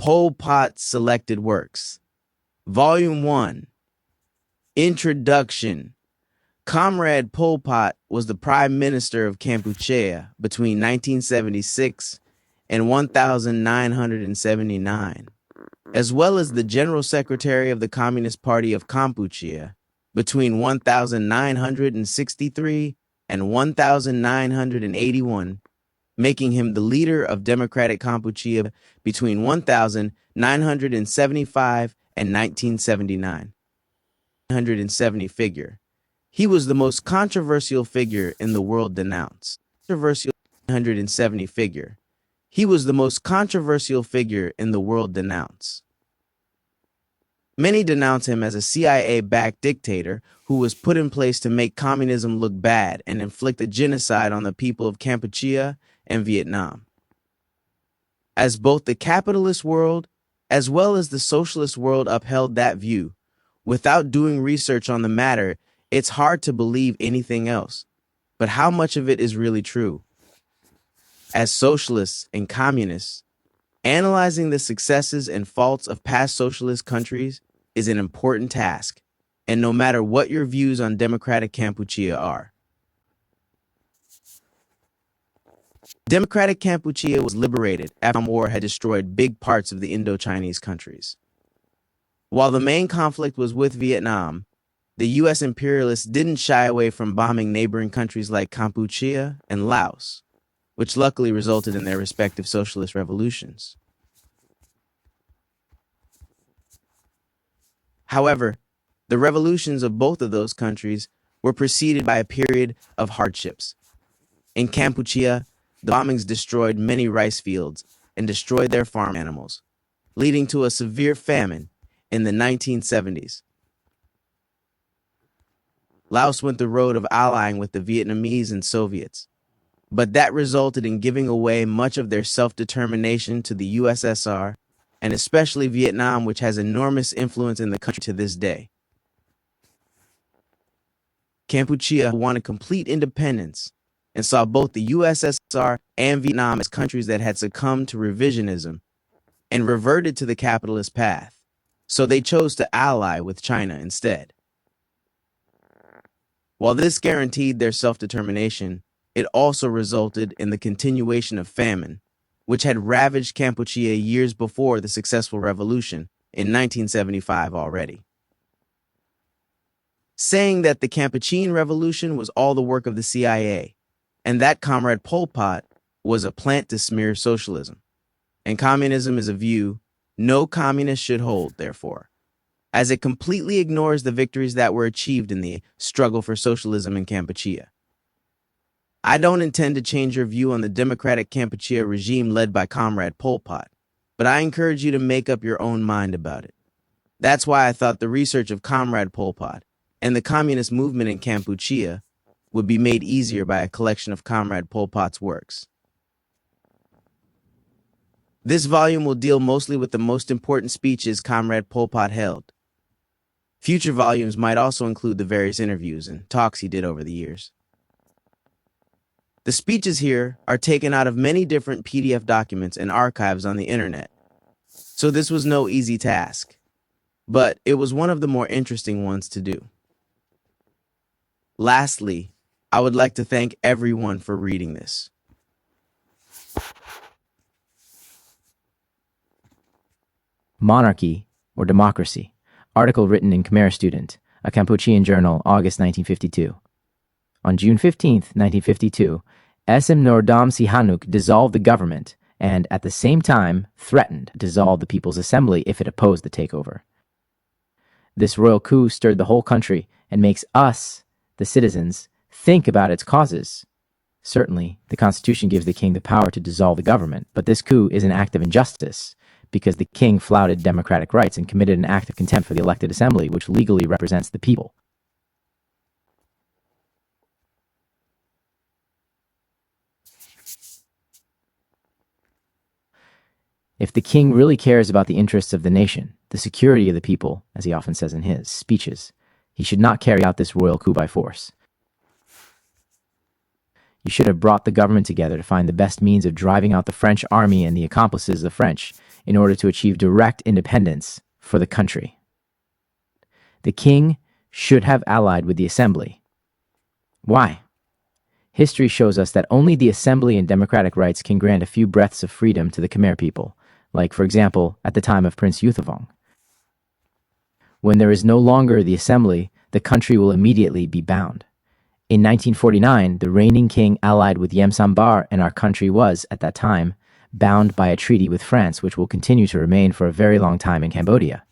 Pol Pot Selected Works. Volume 1. Introduction. Comrade Pol Pot was the Prime Minister of Kampuchea between 1976 and 1979, as well as the General Secretary of the Communist Party of Kampuchea between 1963 and 1981, making him the leader of Democratic Kampuchea between 1975 and 1979. 170 figure. He was the most controversial figure in the world denounced. Controversial 170 figure. He was the most controversial figure in the world denounced. Many denounce him as a CIA-backed dictator who was put in place to make communism look bad and inflict a genocide on the people of Kampuchea and Vietnam. As both the capitalist world as well as the socialist world upheld that view, without doing research on the matter, it's hard to believe anything else. But how much of it is really true? As socialists and communists, analyzing the successes and faults of past socialist countries is an important task, and no matter what your views on democratic Kampuchea are. Democratic Kampuchea was liberated after the war had destroyed big parts of the Indo-Chinese countries. While the main conflict was with Vietnam, the U.S. imperialists didn't shy away from bombing neighboring countries like Kampuchea and Laos, which luckily resulted in their respective socialist revolutions. However, the revolutions of both of those countries were preceded by a period of hardships. In Kampuchea, the bombings destroyed many rice fields and destroyed their farm animals, leading to a severe famine in the 1970s. Laos went the road of allying with the Vietnamese and Soviets, but that resulted in giving away much of their self-determination to the USSR, and especially Vietnam, which has enormous influence in the country to this day. Kampuchea wanted complete independence and saw both the USSR and Vietnam as countries that had succumbed to revisionism and reverted to the capitalist path, so they chose to ally with China instead. While this guaranteed their self-determination, it also resulted in the continuation of famine, which had ravaged Kampuchea years before the successful revolution in 1975 already. Saying that the Kampuchean revolution was all the work of the CIA, and that Comrade Pol Pot was a plant to smear socialism. And communism is a view no communist should hold, therefore, as it completely ignores the victories that were achieved in the struggle for socialism in Kampuchea. I don't intend to change your view on the democratic Kampuchea regime led by Comrade Pol Pot, but I encourage you to make up your own mind about it. That's why I thought the research of Comrade Pol Pot and the communist movement in Kampuchea would be made easier by a collection of Comrade Pol Pot's works. This volume will deal mostly with the most important speeches Comrade Pol Pot held. Future volumes might also include the various interviews and talks he did over the years. The speeches here are taken out of many different PDF documents and archives on the internet, so this was no easy task, but it was one of the more interesting ones to do. Lastly, I would like to thank everyone for reading this. Monarchy or Democracy. Article written in Khmer Student, a Kampuchean journal, August 1952. On June 15, 1952, SM Norodom Sihanouk dissolved the government and, at the same time, threatened to dissolve the People's Assembly if it opposed the takeover. This royal coup stirred the whole country and makes us, the citizens, think about its causes. Certainly, the Constitution gives the king the power to dissolve the government, but this coup is an act of injustice because the king flouted democratic rights and committed an act of contempt for the elected assembly, which legally represents the people. If the king really cares about the interests of the nation, the security of the people, as he often says in his speeches, he should not carry out this royal coup by force. You should have brought the government together to find the best means of driving out the French army and the accomplices of the French in order to achieve direct independence for the country. The king should have allied with the assembly. Why? History shows us that only the assembly and democratic rights can grant a few breaths of freedom to the Khmer people, like, for example, at the time of Prince Yuthavong. When there is no longer the assembly, the country will immediately be bound. In 1949, the reigning king allied with Iem Sambar, and our country was, at that time, bound by a treaty with France, which will continue to remain for a very long time in Cambodia.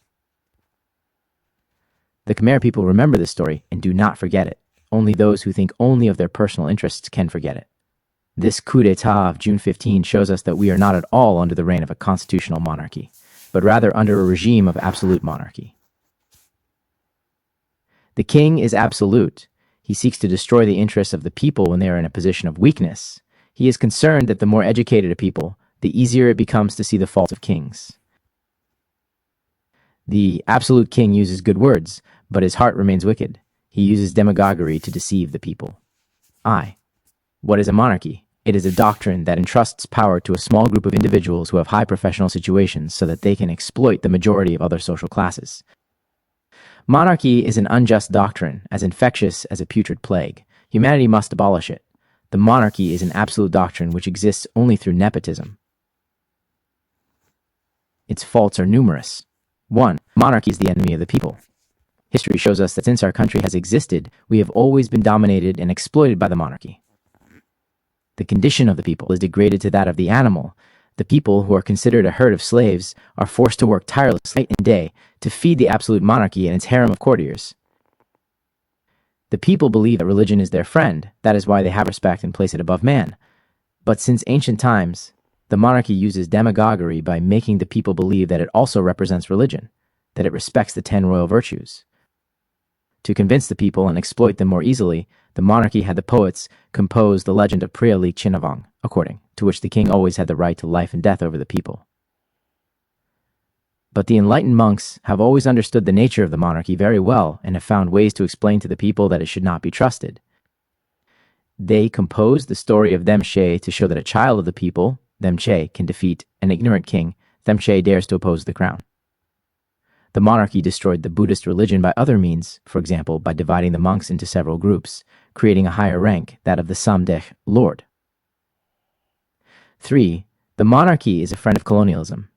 The Khmer people remember this story and do not forget it. Only those who think only of their personal interests can forget it. This coup d'etat of June 15 shows us that we are not at all under the reign of a constitutional monarchy, but rather under a regime of absolute monarchy. The king is absolute. He seeks to destroy the interests of the people when they are in a position of weakness. He is concerned that the more educated a people, the easier it becomes to see the faults of kings. The absolute king uses good words, but his heart remains wicked. He uses demagoguery to deceive the people. What is a monarchy? It is a doctrine that entrusts power to a small group of individuals who have high professional situations so that they can exploit the majority of other social classes. Monarchy is an unjust doctrine, as infectious as a putrid plague. Humanity must abolish it. The monarchy is an absolute doctrine which exists only through nepotism. Its faults are numerous. 1. Monarchy is the enemy of the people. History shows us that since our country has existed, we have always been dominated and exploited by the monarchy. The condition of the people is degraded to that of the animal. The people, who are considered a herd of slaves, are forced to work tirelessly night and day to feed the absolute monarchy and its harem of courtiers. The people believe that religion is their friend. That is why they have respect and place it above man. But since ancient times, the monarchy uses demagoguery by making the people believe that it also represents religion, that it respects the 10 royal virtues. To convince the people and exploit them more easily, the monarchy had the poets compose the legend of Preah Lik Chinavong, according to which the king always had the right to life and death over the people. But the enlightened monks have always understood the nature of the monarchy very well and have found ways to explain to the people that it should not be trusted. They composed the story of Demche to show that a child of the people, Demche, can defeat an ignorant king, Demche dares to oppose the crown. The monarchy destroyed the Buddhist religion by other means, for example, by dividing the monks into several groups, creating a higher rank, that of the Samdech Lord. 3. The monarchy is a friend of colonialism.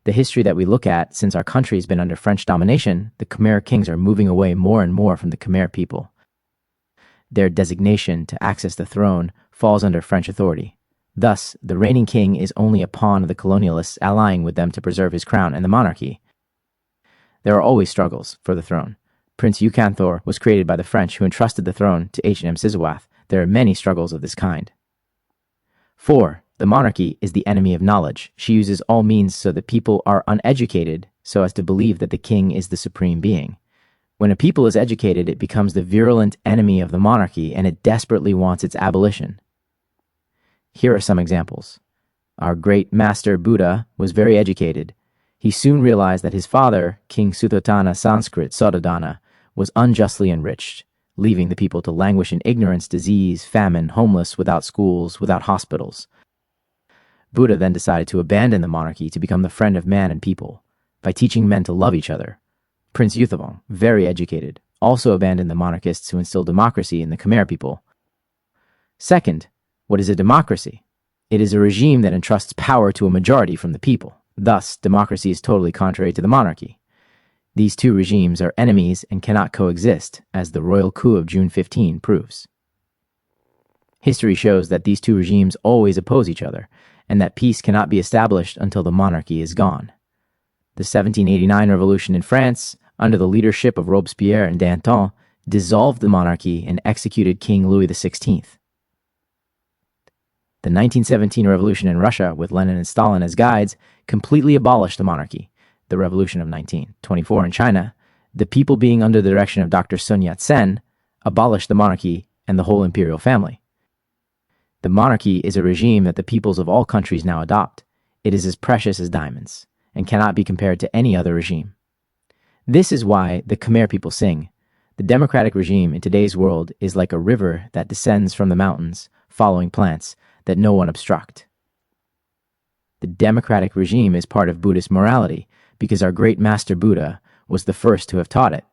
The history that we look at, since our country has been under French domination, the Khmer kings are moving away more and more from the Khmer people. Their designation to access the throne falls under French authority. Thus, the reigning king is only a pawn of the colonialists allying with them to preserve his crown and the monarchy. There are always struggles for the throne. Prince Yukanthor was created by the French, who entrusted the throne to H.M. Sisawath. There are many struggles of this kind. 4. The monarchy is the enemy of knowledge. She uses all means so that people are uneducated so as to believe that the king is the supreme being. When a people is educated, it becomes the virulent enemy of the monarchy and it desperately wants its abolition. Here are some examples. Our great master Buddha was very educated. He soon realized that his father, King Suthotana Sanskrit Sodadana, was unjustly enriched, leaving the people to languish in ignorance, disease, famine, homeless, without schools, without hospitals. Buddha then decided to abandon the monarchy to become the friend of man and people, by teaching men to love each other. Prince Yuthavong, very educated, also abandoned the monarchists who instilled democracy in the Khmer people. Second, what is a democracy? It is a regime that entrusts power to a majority from the people. Thus, democracy is totally contrary to the monarchy. These two regimes are enemies and cannot coexist, as the royal coup of June 15 proves. History shows that these two regimes always oppose each other, and that peace cannot be established until the monarchy is gone. The 1789 revolution in France, under the leadership of Robespierre and Danton, dissolved the monarchy and executed King Louis XVI. The 1917 revolution in Russia, with Lenin and Stalin as guides, completely abolished the monarchy. The revolution of 1924 in China, the people being under the direction of Dr. Sun Yat-sen, abolished the monarchy and the whole imperial family. The monarchy is a regime that the peoples of all countries now adopt. It is as precious as diamonds, and cannot be compared to any other regime. This is why the Khmer people sing, "The democratic regime in today's world is like a river that descends from the mountains, following plants that no one obstruct." The democratic regime is part of Buddhist morality because our great master Buddha was the first to have taught it.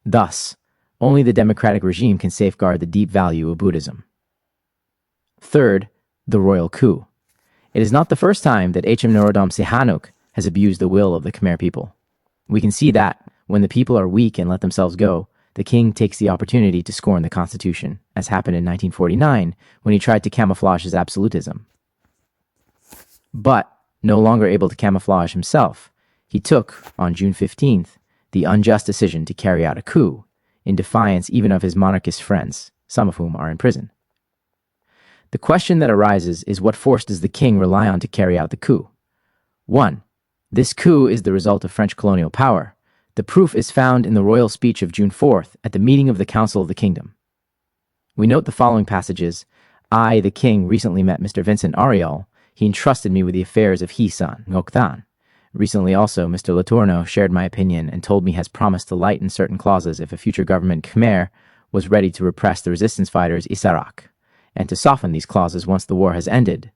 Thus, only the democratic regime can safeguard the deep value of Buddhism. Third, the royal coup. It is not the first time that H.M. Norodom Sihanouk has abused the will of the Khmer people. We can see that, when the people are weak and let themselves go, the king takes the opportunity to scorn the constitution, as happened in 1949 when he tried to camouflage his absolutism. But, no longer able to camouflage himself, he took, on June 15th, the unjust decision to carry out a coup, in defiance even of his monarchist friends, some of whom are in prison. The question that arises is, what force does the king rely on to carry out the coup? 1. This coup is the result of French colonial power. The proof is found in the royal speech of June 4th at the meeting of the Council of the Kingdom. We note the following passages. I, the king, recently met Mr. Vincent Auriol. He entrusted me with the affairs of He-san, Ngoktan. Recently also, Mr. Letourneau shared my opinion and told me he has promised to lighten certain clauses if a future government Khmer was ready to repress the resistance fighters Isarak, and to soften these clauses once the war has ended.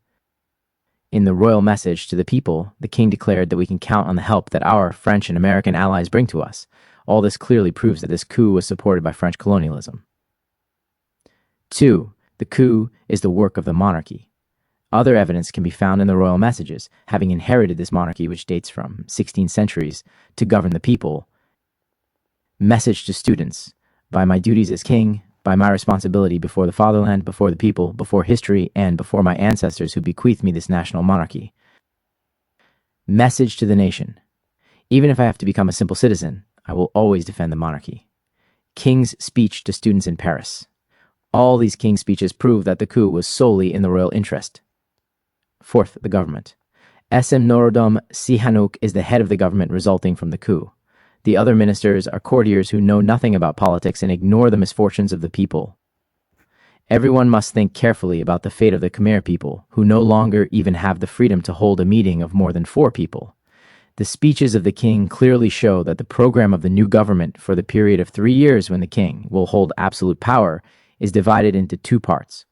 In the royal message to the people, the king declared that we can count on the help that our French and American allies bring to us. All this clearly proves that this coup was supported by French colonialism. 2. The coup is the work of the monarchy. Other evidence can be found in the royal messages, having inherited this monarchy which dates from 16 centuries to govern the people. Message to students. By my duties as king, by my responsibility before the fatherland, before the people, before history, and before my ancestors who bequeathed me this national monarchy. Message to the nation. Even if I have to become a simple citizen, I will always defend the monarchy. King's speech to students in Paris. All these king's speeches prove that the coup was solely in the royal interest. Fourth, the government. SM Norodom Sihanouk is the head of the government resulting from the coup. The other ministers are courtiers who know nothing about politics and ignore the misfortunes of the people. Everyone must think carefully about the fate of the Khmer people, who no longer even have the freedom to hold a meeting of more than 4 people. The speeches of the king clearly show that the program of the new government for the period of 3 years when the king will hold absolute power is divided into 2 parts.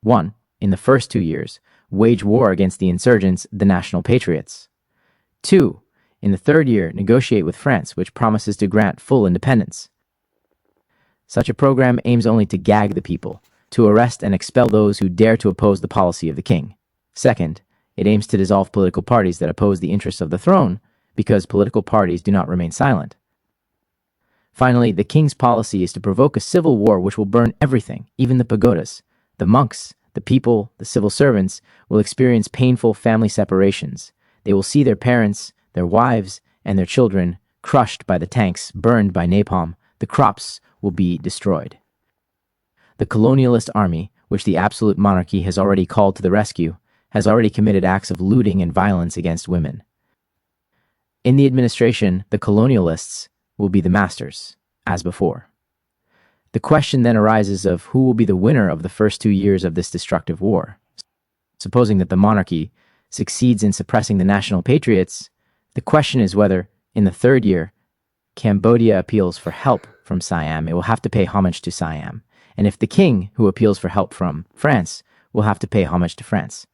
1. In the first 2 years, wage war against the insurgents, the National Patriots. 2. In the 3rd year, negotiate with France, which promises to grant full independence. Such a program aims only to gag the people, to arrest and expel those who dare to oppose the policy of the king. Second, it aims to dissolve political parties that oppose the interests of the throne, because political parties do not remain silent. Finally, the king's policy is to provoke a civil war which will burn everything, even the pagodas. The monks, the people, the civil servants will experience painful family separations. They will see their parents, their wives, and their children crushed by the tanks, burned by napalm. The crops will be destroyed. The colonialist army, which the absolute monarchy has already called to the rescue, has already committed acts of looting and violence against women. In the administration, the colonialists will be the masters, as before. The question then arises of who will be the winner of the first 2 years of this destructive war. Supposing that the monarchy succeeds in suppressing the national patriots, the question is whether, in the 3rd year, Cambodia appeals for help from Siam, it will have to pay homage to Siam, and if the king, who appeals for help from France, will have to pay homage to France.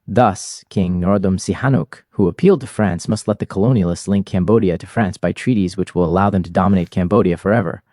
Thus, King Norodom Sihanouk, who appealed to France, must let the colonialists link Cambodia to France by treaties which will allow them to dominate Cambodia forever.